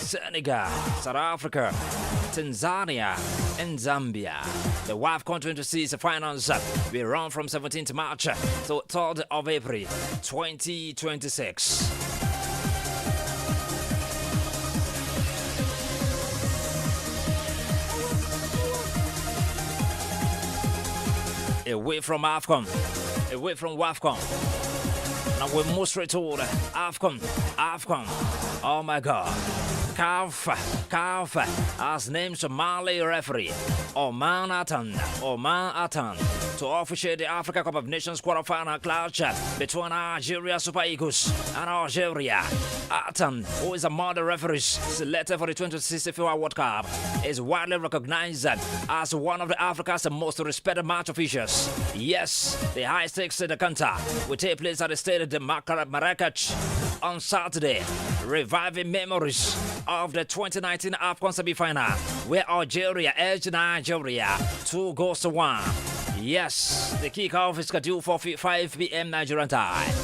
Senegal, South Africa, Tanzania, and Zambia. The WAFCON 26 finals will run from 17th March to 3rd of April 2026. Away from AFCON, away from WAFCON. Now we move straight to AFCON. Oh my God. CAF has named Somali referee Oman Atan to officiate the Africa Cup of Nations quarterfinal clash between Algeria Super Eagles and Algeria. Atan, who is among the referees selected for the 2026 FIFA World Cup, is widely recognized as one of Africa's most respected match officials. Yes, the high-stakes encounter will take place at the Stade de Marrakech on Saturday, reviving memories of the 2019 AFCON semi-final, where Algeria edged Nigeria 2-1. Yes, the kickoff is scheduled for 5 p.m. Nigerian time.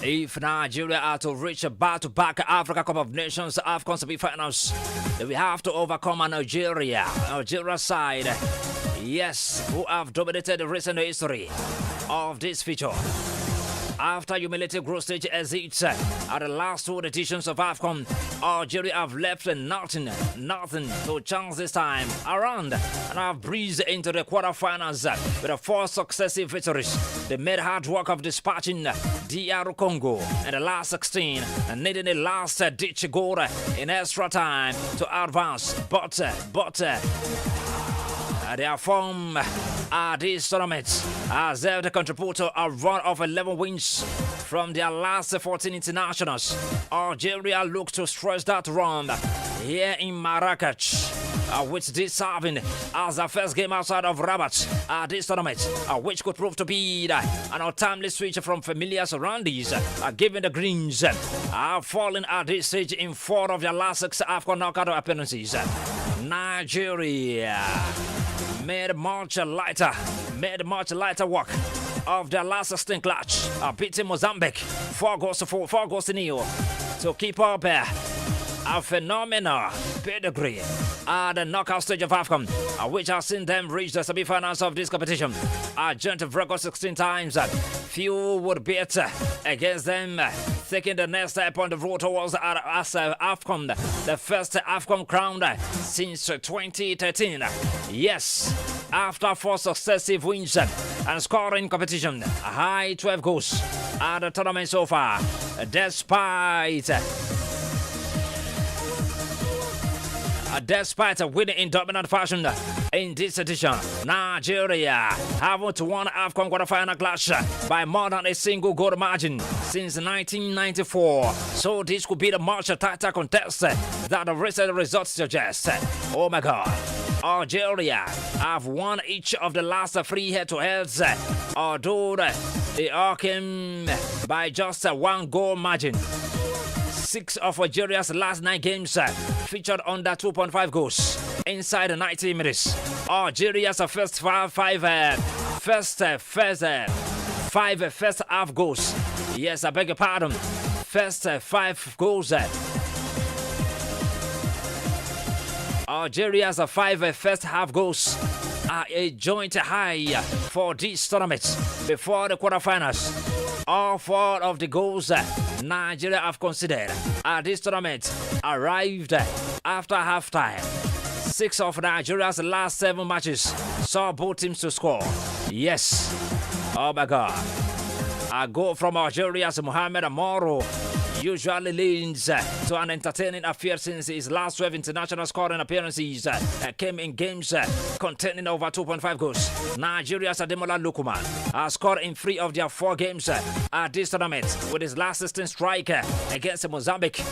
If Nigeria are to reach a back-to-back Africa Cup of Nations AFCON semi-finals, then we have to overcome Nigeria side, yes, who have dominated the recent history of this feature. After humiliating group stage exits at the last 2 editions of AFCON, Algeria have left nothing to chance this time around and have breezed into the quarterfinals with 4 successive victories. They made hard work of dispatching DR Congo in the last 16 and needing the last ditch goal in extra time to advance, but their form at this tournament has helped contribute to a run of 11 wins from their last 14 internationals. Algeria looks to stretch that run here in Marrakech, which this serving as the first game outside of Rabat at this tournament, which could prove to be an untimely switch from familiar surroundings, given the Greens have fallen at this stage in 4 of their last 6 AFCON knockout appearances. Nigeria made much lighter work of their last 16 clutch, beating Mozambique 4-0 to keep up a phenomenal pedigree at the knockout stage of AFCON, which has seen them reach the semi-finals of this competition. A joint record 16 times. Few would beat against them, taking the next step on the road towards AFCON, the first AFCON crown since 2013. Yes, after 4 successive wins and scoring competition, a high 12 goals at the tournament so far, despite winning in dominant fashion in this edition. Nigeria haven't won AFCON quarterfinal clash by more than a single goal margin since 1994. So this could be the much tighter contest that the recent results suggest. Oh my God. Algeria have won each of the last 3 head-to-heads, although they all came by just a 1 goal margin. 6 of Algeria's last 9 games featured under 2.5 goals inside 90 minutes. Algeria's first half goals. Yes, I beg your pardon. First 5 goals. Algeria's 5 first half goals are a joint high for this tournament before the quarterfinals. All 4 of the goals Nigeria have considered at this tournament arrived after halftime. 6 of Nigeria's last 7 matches saw both teams to score. Yes. Oh my God. A goal from Algeria's Mohamed Amoro usually leads to an entertaining affair since his last 12 international scoring appearances came in games containing over 2.5 goals. Nigeria's Ademola Lookman has scored in 3 of their 4 games at this tournament, with his last 16 strike against Mozambique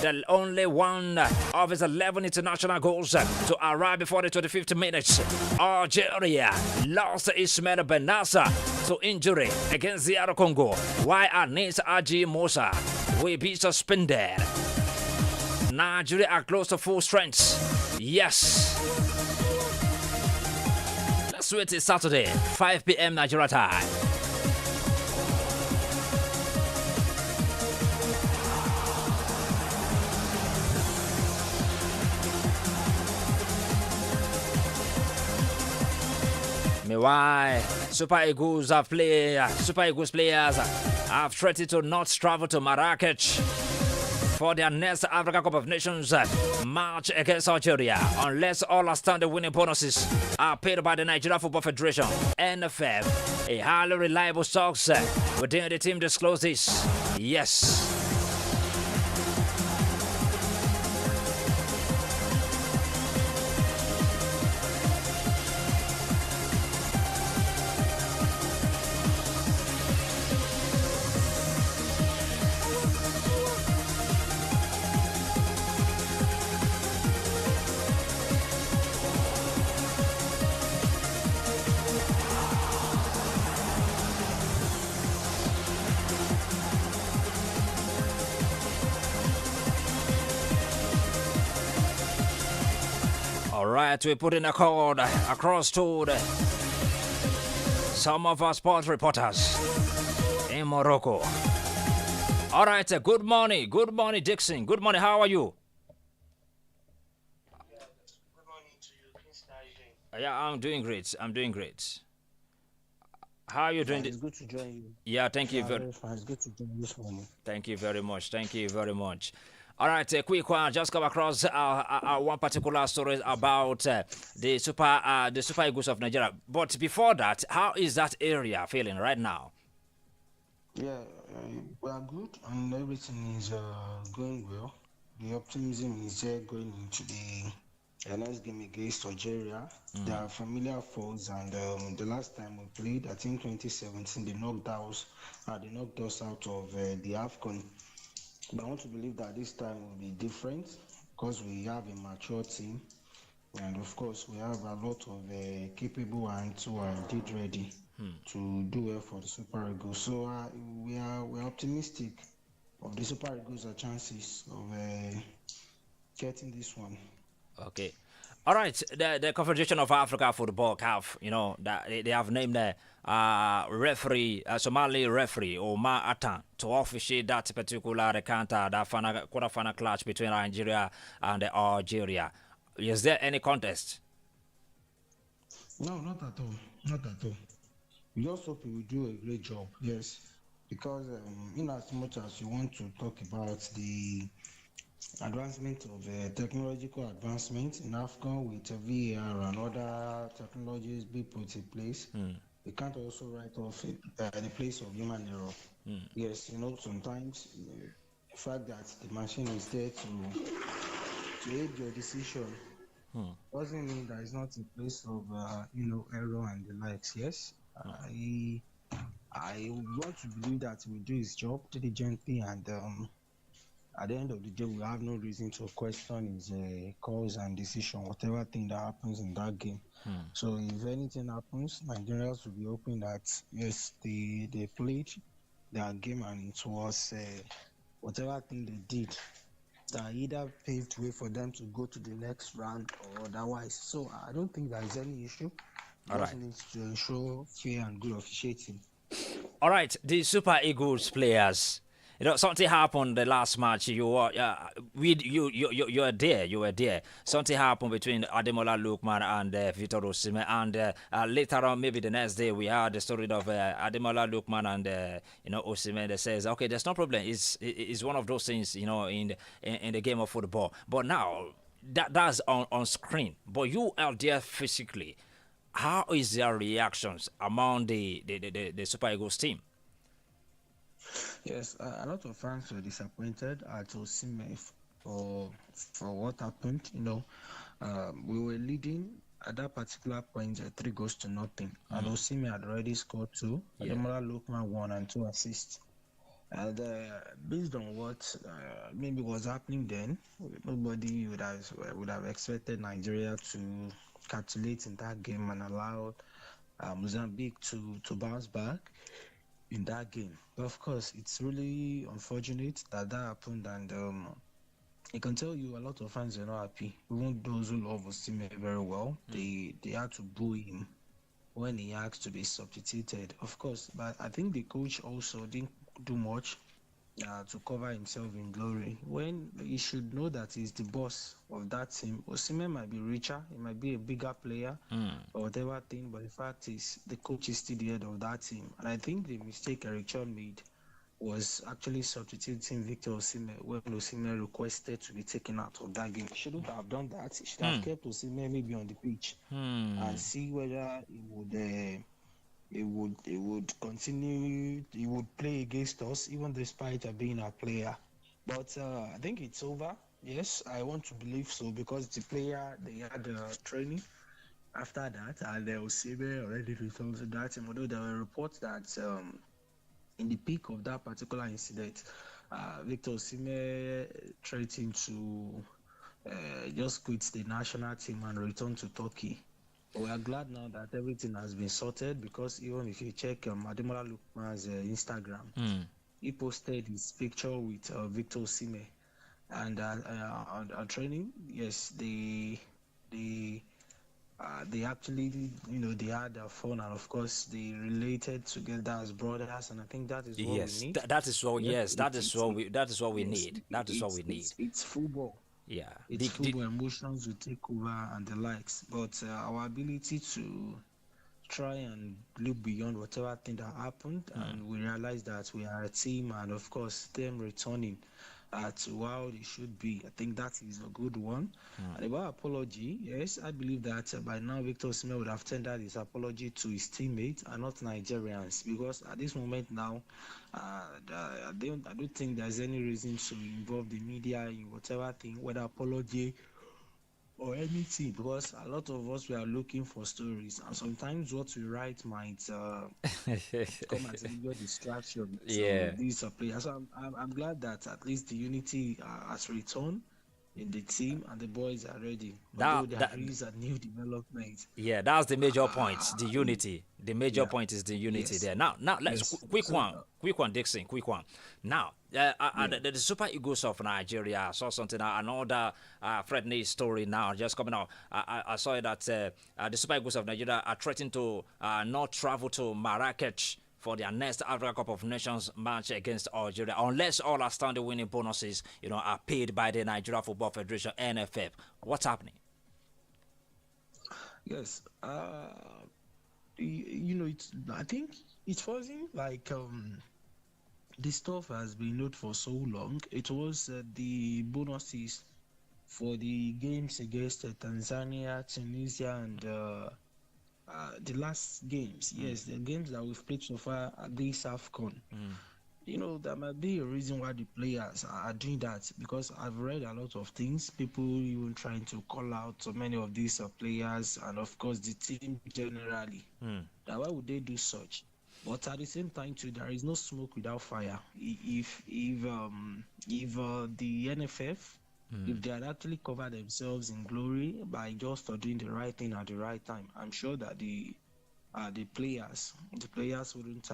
the only one of his 11 international goals to arrive before the 25th minute. Algeria lost Ismail Benassa to injury against the other Congo, while Anis Aji Mosa will be suspended. Nigeria are close to full strength. Yes. Let's wait till Saturday, 5 p.m. Nigeria time. Meanwhile, Super Eagles players have threatened to not travel to Marrakech for their next Africa Cup of Nations match against Algeria unless all outstanding winning bonuses are paid by the Nigeria Football Federation, NFF. A highly reliable source within the team disclosed this. Yes. Alright, we put in a code across to some of our sports reporters in Morocco. Alright, good morning, Dixon. Good morning, how are you? Good morning to you, Prince Nigel. Yeah, I'm doing great. How are you doing? It's good to join you. Yeah, thank you very much. It's good to join you this morning. Thank you very much. All right, a quick one. Just come across one particular story about the Super Eagles of Nigeria. But before that, how is that area feeling right now? Yeah, we are good and everything is going well. The optimism is there going into the next game against Algeria. They are familiar foes, and the last time we played, I think 2017, they knocked us out of the AFCON. But I want to believe that this time will be different because we have a mature team, and of course we have a lot of capable hands who are indeed ready to do well for the Super Eagles. So we're optimistic of the Super Eagles' chances of getting this one. Okay. All right, the Confederation of Africa Football CAF, that they have named the referee, Somali referee Omar Atan, to officiate that particular encounter, that quarter-final clash between Nigeria and Algeria. Is there any contest? No, not at all. We just hope we will do a great job. Yes, because in as much as you want to talk about the advancement of technological advancement in Africa with VAR and other technologies being put in place, we can't also write off the place of human error. Yes, sometimes the fact that the machine is there to aid your decision doesn't mean that it's not in place of error and the likes. Yes, I want to believe that we do his job diligently, and at the end of the day, we have no reason to question his calls and decision, whatever thing that happens in that game. So if anything happens, Nigerians will be hoping that, yes, they played their game and it was whatever thing they did that either paved way for them to go to the next round or otherwise. So I don't think there is any issue. All right. Just needs to ensure fair and good officiating. All right, the Super Eagles players. Something happened the last match. You were there. Something happened between Ademola Lookman and Victor Osimhen, and later on, maybe the next day, we had the story of Ademola Lookman and Osimhen that says, okay, there's no problem. It's one of those things, in the game of football. But now that's on screen. But you are there physically. How is their reactions among the Super Eagles team? Yes, a lot of fans were disappointed at Osimhen for what happened. We were leading at that particular point 3-0, and Osimhen had already scored 2. Ademola Lookman 1 and 2 assists. And based on what maybe was happening then, nobody would have expected Nigeria to capitulate in that game and allow Mozambique to bounce back in that game. But of course, it's really unfortunate that that happened, and I can tell you a lot of fans are not happy. Even those who love Osimhen very well, they had to boo him when he asked to be substituted. Of course, but I think the coach also didn't do much to cover himself in glory. When he should know that he's the boss of that team. Osimhen might be richer, he might be a bigger player or whatever thing, but the fact is the coach is still the head of that team. And I think the mistake Eric Chon made was actually substituting Victor Osimhen when Osimhen requested to be taken out of that game. He shouldn't have done that. He should have kept Osimhen maybe on the pitch and see whether he would continue, he would play against us even despite being a player. But I think it's over. Yes, I want to believe so because the player they had training after that, and Osimhen already returned to that team. Although there were reports that in the peak of that particular incident, Victor Osimhen threatened to just quit the national team and return to Turkey. But we are glad now that everything has been sorted because even if you check Ademola Lookman's Instagram, he posted his picture with Victor Osimhen and on training. Yes, they actually, they had fun, and of course they related together as brothers, and I think that is what we Yes, need. that is what. Yes, Yes, that is what we yes, need. That is what we need. it's football. Yeah. It's football. Emotions will take over and the likes, but our ability to try and look beyond whatever thing that happened, and we realize that we are a team, and of course them returning to how they should be. I think that is a good one. And about apology, yes, I believe that by now Victor Osimhen would have tendered his apology to his teammates and not Nigerians, because at this moment now, I don't think there's any reason to involve the media in whatever thing, whether apology or anything, because a lot of us we are looking for stories, and sometimes what we write might come as a major distraction to Yeah. these players. So I'm glad that at least the unity has returned in the team and the boys are ready. Although That there that is a new development. Yeah, that's the major point. The Uh, unity. The major yeah, point is the unity yes, there. Now let's yes. So quick one, Dixon, quick one. Now, yeah, the Super Eagles of Nigeria. I saw something, another threatening story now just coming out. I saw that the Super Eagles of Nigeria are threatening to not travel to Marrakech for their next Africa Cup of Nations match against Algeria, unless all outstanding winning bonuses, are paid by the Nigeria Football Federation (NFF). What's happening? yes. It's, I think it wasn't like this stuff has been known for so long. It was the bonuses for the games against Tanzania, Tunisia, and the last games. Yes, the games that we've played so far at this AFCON. There might be a reason why the players are doing that, because I've read a lot of things. People even trying to call out so many of these players, and of course the team generally. Now, why would they do such? But at the same time, too, there is no smoke without fire. If the NFF, if they had actually covered themselves in glory by just doing the right thing at the right time, I'm sure that the players wouldn't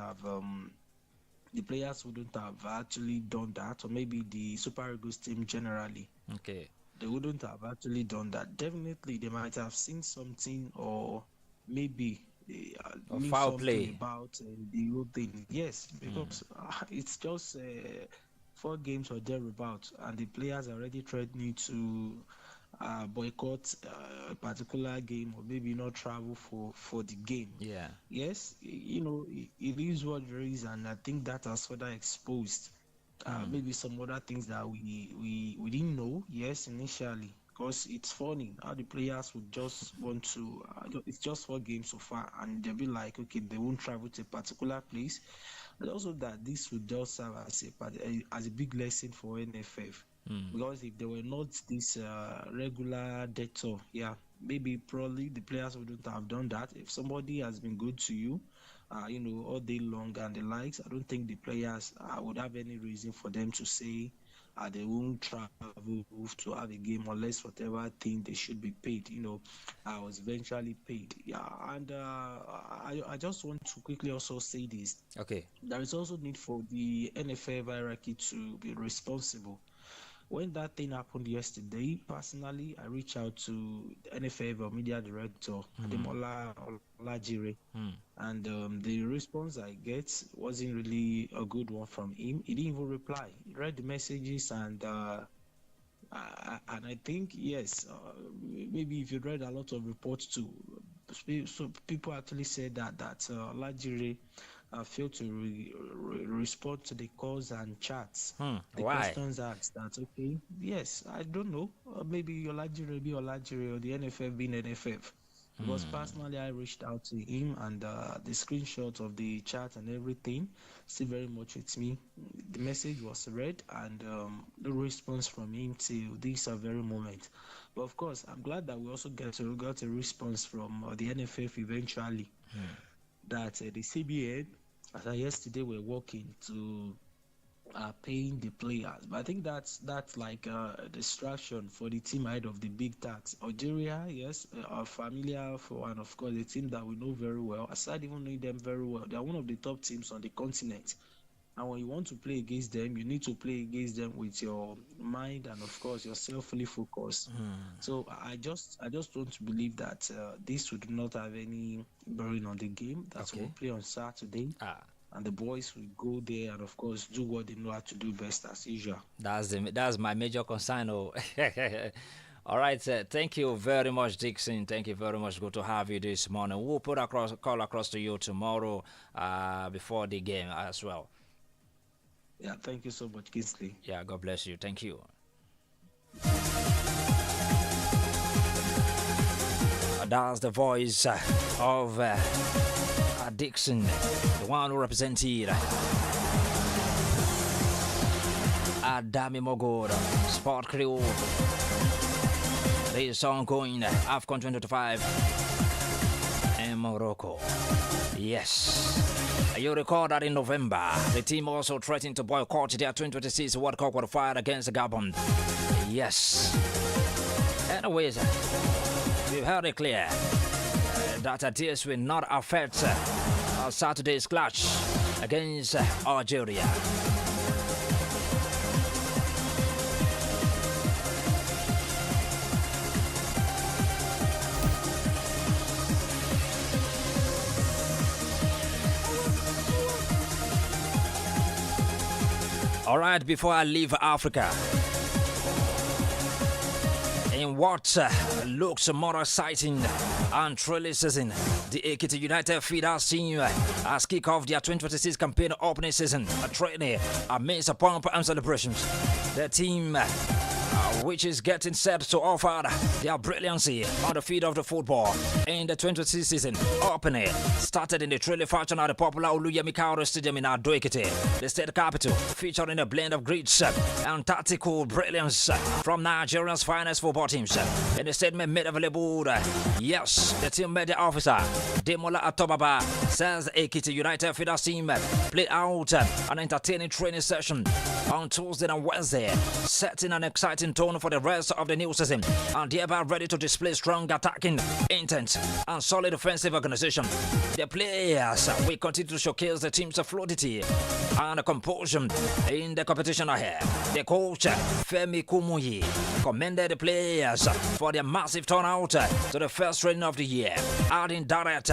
have actually done that, or maybe the Super Eagles team generally, Okay. they wouldn't have actually done that. Definitely, they might have seen something, or maybe they Or knew foul something play. about the whole thing. Yes, because it's just 4 games or thereabout, and the players are already threatening to boycott a particular game, or maybe not travel for the game. Yeah. Yes, it is what it is, and I think that has further exposed maybe some other things that we didn't know. Yes, initially, because it's funny how the players would just want to. It's just 4 games so far, and they'll be like, okay, they won't travel to a particular place. But also that this would just serve as a big lesson for NFF, because if they were not this regular debtor, yeah, maybe probably the players wouldn't have done that. If somebody has been good to you, all day long and the likes. I don't think the players would have any reason for them to say they won't travel to have a game unless whatever thing they should be paid. I was eventually paid. Yeah, and I just want to quickly also say this. Okay. There is also need for the NFL hierarchy to be responsible. When that thing happened yesterday, personally, I reached out to the NFL media director, Ademola Olajire, and the response I get wasn't really a good one from him. He didn't even reply. He read the messages and I think, yes, maybe if you read a lot of reports too, so people actually said that Olajire failed to respond to the calls and chats. The Why? questions asked. That's okay. Yes, I don't know. Maybe Olajire be Olajire or the NFF being NFF. Because personally, I reached out to him and the screenshot of the chat and everything still very much with me. The message was read and no response from him till this very moment. But of course, I'm glad that we also got a response from the NFF eventually. That the CBN, as I yesterday, were working to paying the players. But I think that's like a distraction for the team ahead of the big tax. Algeria, yes, are familiar for, and of course a team that we know very well. Aside even knowing them very well, they are one of the top teams on the continent. And when you want to play against them, you need to play against them with your mind and of course yourself fully focused. So I just want to believe that this would not have any bearing on the game that will play on Saturday. And the boys will go there and of course do what they know how to do best as usual. That's my major concern. Oh. All right, thank you very much, Dixon. Thank you very much. Good to have you this morning. We'll put a call across to you tomorrow before the game as well. Yeah, thank you so much, Kingsley. Yeah, God bless you. Thank you. That's the voice of Dixon, the one who represented Adami Mogor, Sport Crew. This song going AFCON 2025 in Morocco. Yes. You recall that in November, the team also threatened to boycott their 2026 World Cup qualifier against Gabon. Yes. Anyways, we've heard it clear that this will not affect Saturday's clash against Algeria. All right, before I leave Africa, in what looks more exciting and thrilling season, the Ekiti United Feeders team has kicked off their 2026 campaign opening season, a training amidst pomp and celebrations. The team, which is getting set to offer their brilliancy on the field of the football in the 2026 season opening, started in the trailing fashion at the popular Pelu Yemi Stadium in Ado Ekiti, the state capital, featuring a blend of grit and tactical brilliance from Nigeria's finest football teams. In the statement made available, yes, the team media officer Demola Atobaba says Ekiti United Feeders team played out an entertaining training session on Tuesday and Wednesday, setting an exciting tone for the rest of the new season, and thereby ready to display strong attacking intent and solid offensive organization. The players will continue to showcase the team's fluidity and composure in the competition ahead. The coach, Femi Kumuyi, commended the players for their massive turnout to the first training of the year, adding that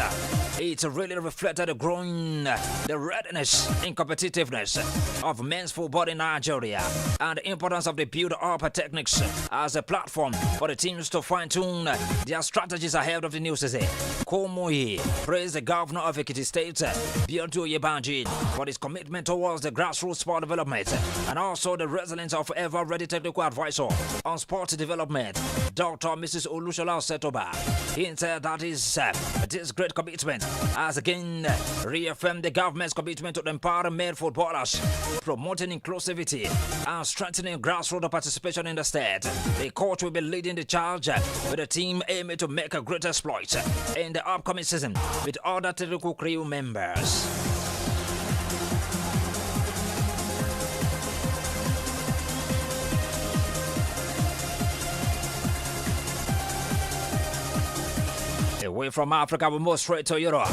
it really reflected the readiness and competitiveness of men's football in Nigeria and the importance of the build-up techniques as a platform for the teams to fine-tune their strategies ahead of the new season. Kumuyi praised the governor of Ekiti State, Biodu Yebanji, for his commitment towards the grassroots sport development and also the resilience of ever-ready technical advisor on sport development, Dr. Mrs. Olushola Setoba. He said that this great commitment has again reaffirmed the government's commitment to empower male footballers, promoting inclusivity and strengthening grassroots participation in the state. Instead, the coach will be leading the charge with the team aiming to make a great exploit in the upcoming season with other technical crew members. Away from Africa, we move straight to Europe.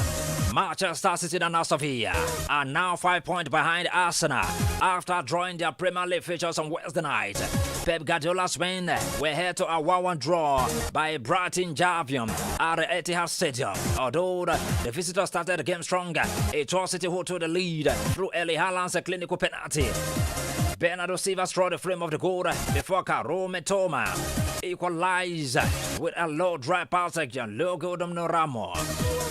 Manchester City and Aston Villa are now 5 points behind Arsenal after drawing their Premier League fixtures on Wednesday night. Pep Guardiola's men were head to a 1-1 draw by Brighton Javion at the Etihad Stadium. Although the visitors started the game stronger, it was City who took the lead through Erling Haaland's clinical penalty. Bernardo Silva struck the frame of the goal before Karome Toma equalized with a low drive pass to Gianluigi Ramos.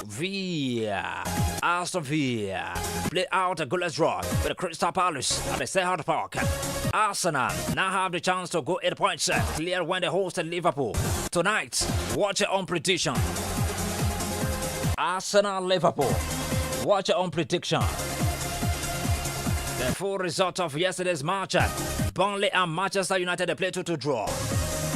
Villa, Aston Villa played out a goalless draw with Crystal Palace at the Selhurst Park. Arsenal now have the chance to go 8 points clear when they host Liverpool. Tonight, watch your own prediction. Arsenal-Liverpool. Watch your own prediction. The full result of yesterday's match, Burnley and Manchester United played 2-2 draw.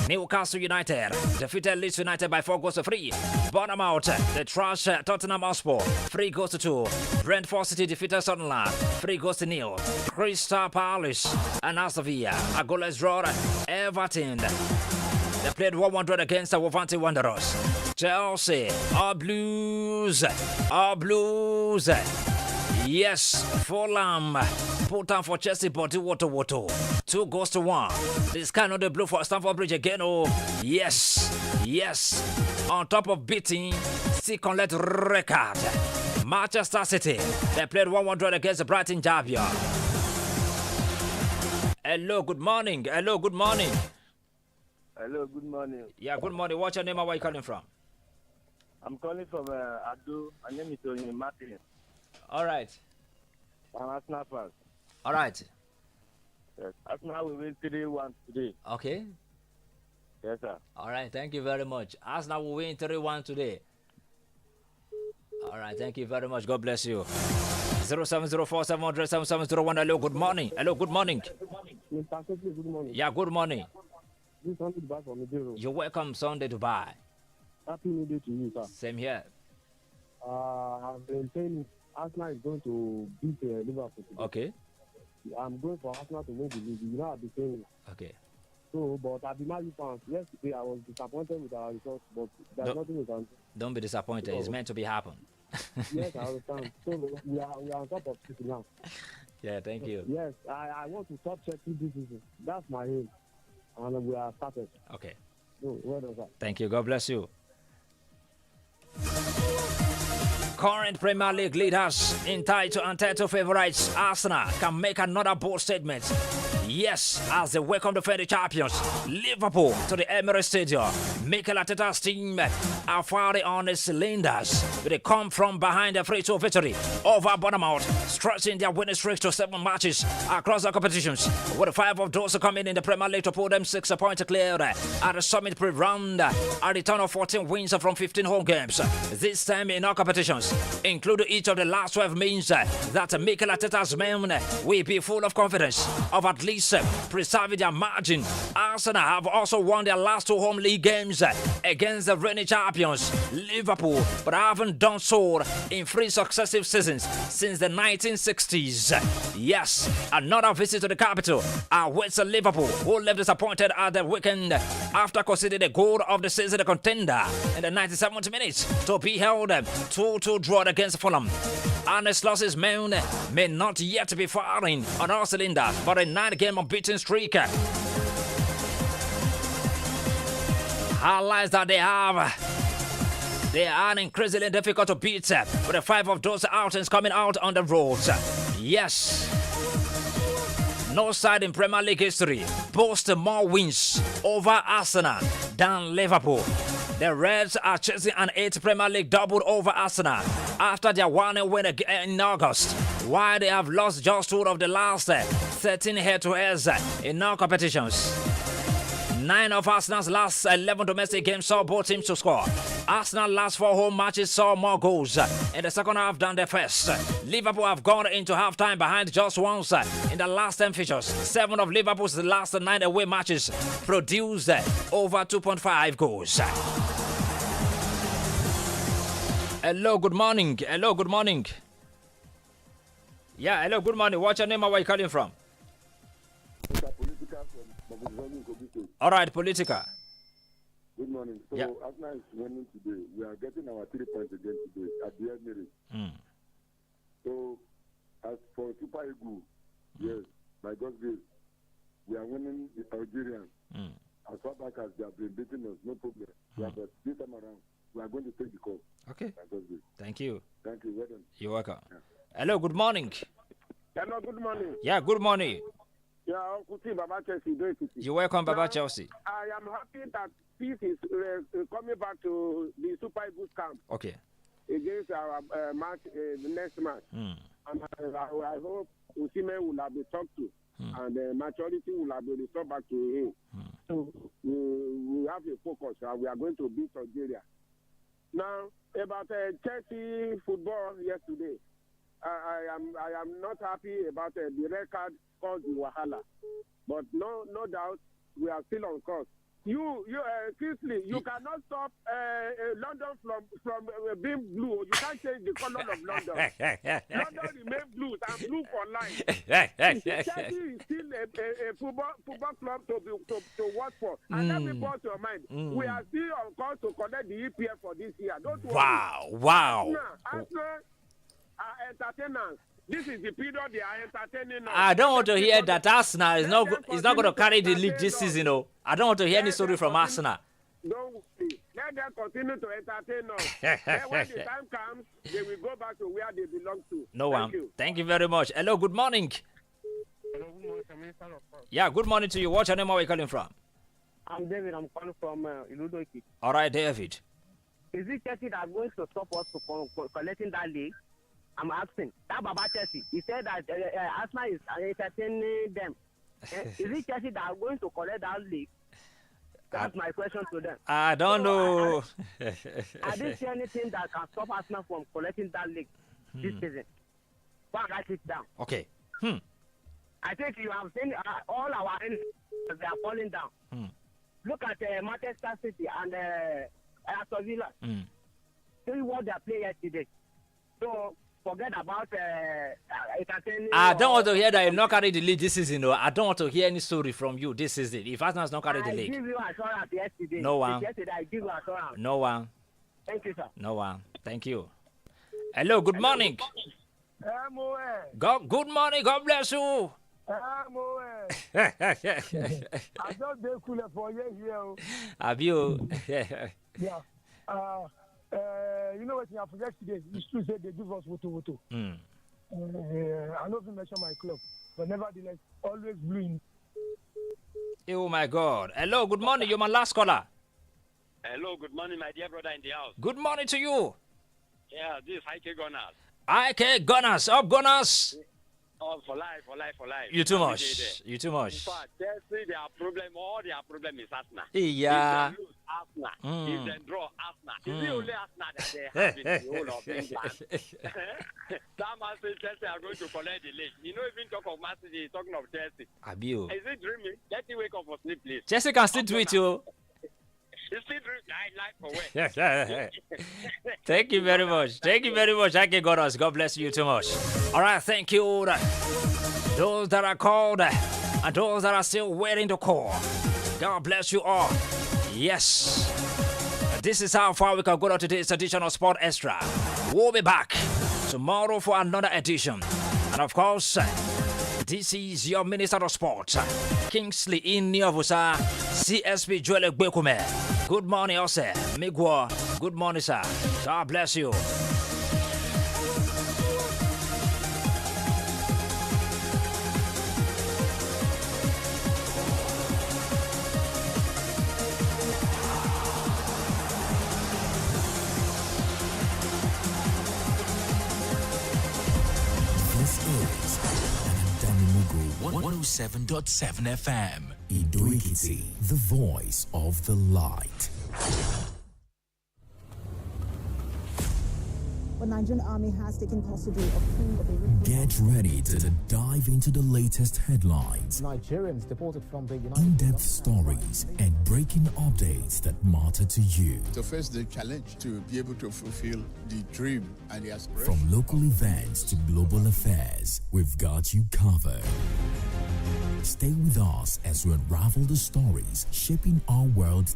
Newcastle United defeated Leeds United by 4-3. Bournemouth, the trash Tottenham Hotspur, 3-2. Brentford City defeated Sunderland, 3-0. Crystal Palace and Aston Villa, a goalless draw. Everton, they played 1-1 draw against the Wolverhampton Wanderers. Chelsea, our Blues. Yes, Fulham put down for Chelsea, but Woto. 2-1. This cannot the blue for Stamford Bridge again. Oh, yes. On top of beating second leg record, Manchester City, they played 1-1 draw against the Brighton Javion. Hello, good morning. Hello, good morning. Yeah, good morning. What's your name and where are you calling from? I'm calling from Ado. My name is Tony Martin. All right. I'm Arsenal fan. All right. Yes. Arsenal will win 3-1 today. Okay. Yes, sir. All right. Thank you very much. Arsenal will win 3-1 today. All right. Thank you very much. God bless you. 0704-700-7701. Hello. Good morning. Mr. Kofi, good morning. Yeah. Good morning. This is Sunday Dubai from Nigeria. You're welcome, Sunday Dubai. Happy New Day to you, sir. Same here. I've been saying Arsenal is going to beat Liverpool today. Okay. I'm going for Arsenal to win the league. You know, I've been saying. Okay. So, but I've been Man U fans. Yesterday, I was disappointed with our results, but there's nothing we can do. Don't be disappointed. It's meant to be happen. Yes, I understand. So, we are on top of City now. Yeah, thank you. Yes, I want to top check this season. That's my aim. And we are started. Okay. So, well done, sir. Thank you. God bless you. Current Premier League leaders in title and title favorites, Arsenal can make another bold statement. Yes, as they welcome the defending champions, Liverpool, to the Emirates Stadium. Mikel Arteta's team are firing on the cylinders with a come from behind a 3-2 victory over Bournemouth, stretching their winning streak to 7 matches across the competitions, with 5 of those coming in the Premier League to pull them 6 points clear at the Summit pre-round, a return of 14 wins from 15 home games. This time in all competitions, including each of the last 12, means that Mikel Arteta's men will be full of confidence of at least preserving their margin. Arsenal have also won their last 2 home league games against the reigning champions, Liverpool, but haven't done so in 3 successive seasons since the 1960s. Yes, another visit to the capital awaits Liverpool, who left disappointed at the weekend after conceding the goal of the season, the contender, in the 97th minute to be held 2-2 draw against Fulham. Ernest Los's men may not yet be firing on all cylinders, but a 9-game unbeaten streak highlights that they are increasingly difficult to beat, with the 5 of those outings coming out on the road. Yes, no side in Premier League history boasts more wins over Arsenal than Liverpool. The Reds are chasing an 8th Premier League double over Arsenal after their 1-0 win in August, while they have lost just 2 of the last 13 head-to-heads in all competitions. 9 of Arsenal's last 11 domestic games saw both teams to score. Arsenal last 4 home matches saw more goals in the second half than the first. Liverpool have gone into halftime behind just once in the last 10 fixtures. 7 of Liverpool's last 9 away matches produced over 2.5 goals. Hello, good morning. Hello, good morning. Yeah, hello, good morning. What's your name and where you calling from? All right, Politica. Good morning. So, yeah. Arsenal is winning today. We are getting our 3 points again today at the end minute. So, as for Super Eagles, yes, by God's grace, we are winning the Algerians. As far back as they have been beating us, no problem. Yeah, but this time around, we are going to take the call. Okay. Thank you. Thank you. Well done. You're welcome. Yeah. Hello, good morning. Hello, good morning. Yeah, good morning. Yeah, Uncle T, Baba Chelsea. You're welcome, Baba Chelsea. I am happy that peace is coming back to the Super Eagles camp. Okay. Against our match, the next match. And I hope Usime will have been talked to. And maturity will have been restored back to him. So we have a focus. We are going to beat Algeria. Now, about Chelsea football yesterday, I am not happy about the record caused the Wahala. But no doubt, we are still on course. Seriously, you cannot stop London from being blue. You can't change the color of London. London remains blue and blue for life. Chelsea is still a football club to work for. And let me put your mind. We are still on course to collect the EPF for this year. Don't worry. Wow. Arsenal are entertainers. This is the period they are entertaining us. I don't want to hear that Arsenal is not going to carry the league this season. I don't want to hear any story from Arsenal. Don't worry. Let them continue to entertain us. Then when the time comes, they will go back to where they belong to. No one. Thank you very much. Hello, good morning. Hello, good morning. Yeah, good morning to you. What's your name? Where are you calling from? I'm David. I'm calling from Iludoiki. All right, David. Is it Chelsea that are going to stop us from collecting that league? I'm asking. That Baba Chelsea, he said that Arsenal is entertaining them. Is it Chelsea that are going to collect that league? That's my question to them. I don't know. I didn't see anything that can stop Arsenal from collecting that league this season. Go and write it down. Okay. I think you have seen all our enemies, they are falling down. Look at Manchester City and Aston Villa. See what they play yesterday. So, forget about entertaining. I don't want to hear that you not carry the league this season. No, I don't want to hear any story from you this season. If Arsenal not carry the league, I give you assurance yesterday. No one. Yesterday I give you assurance. No one. Thank you, sir. No one. Thank you. Hello. Good morning. Good morning. God bless you. I just been cool for you. Have you? Yeah. You know what I forget today? It's true that they give us woto. I know if you mention my club, but nevertheless, always blue in. Oh my God. Hello, good morning. You're my last caller. Hello, good morning, my dear brother in the house. Good morning to you. Yeah, this is IK Gunners. IK Gunners. Up Gunners. Oh, for life. You too much. You too much. In fact, Chelsea, their problem is Arsenal. Yeah. If they lose Arsenal, if they draw Arsenal, it's the only Arsenal that they have in the whole of England. That man says Chelsea are going to collect the league. You know, even talk of Man City, talking of Chelsea. Abio. Is it dreaming? Let me wake up for sleep, please. Chelsea can still do it, you. It's still dreaming. I like for what? Thank you very much. Thank you very much. IK Gunners. God bless you too much. All right, thank you. Those that are called and those that are still waiting to call. God bless you all. Yes. This is how far we can go to today's edition of Sport Extra. We'll be back tomorrow for another edition. And of course, this is your Minister of Sport, Kingsley Iniovusa, CSP Joel Gbekume. Good morning, Ose. Migwa. Good morning, sir. God bless you. This is 107.7 FM. Ido-Ekiti, the voice of the light. The Nigerian army has taken custody of two of the... Get ready to dive into the latest headlines, Nigerians deported from the United in-depth stories, and breaking updates that matter to you. To face the challenge to be able to fulfill the dream and the aspiration. From local events to global affairs, we've got you covered. Stay with us as we unravel the stories shaping our world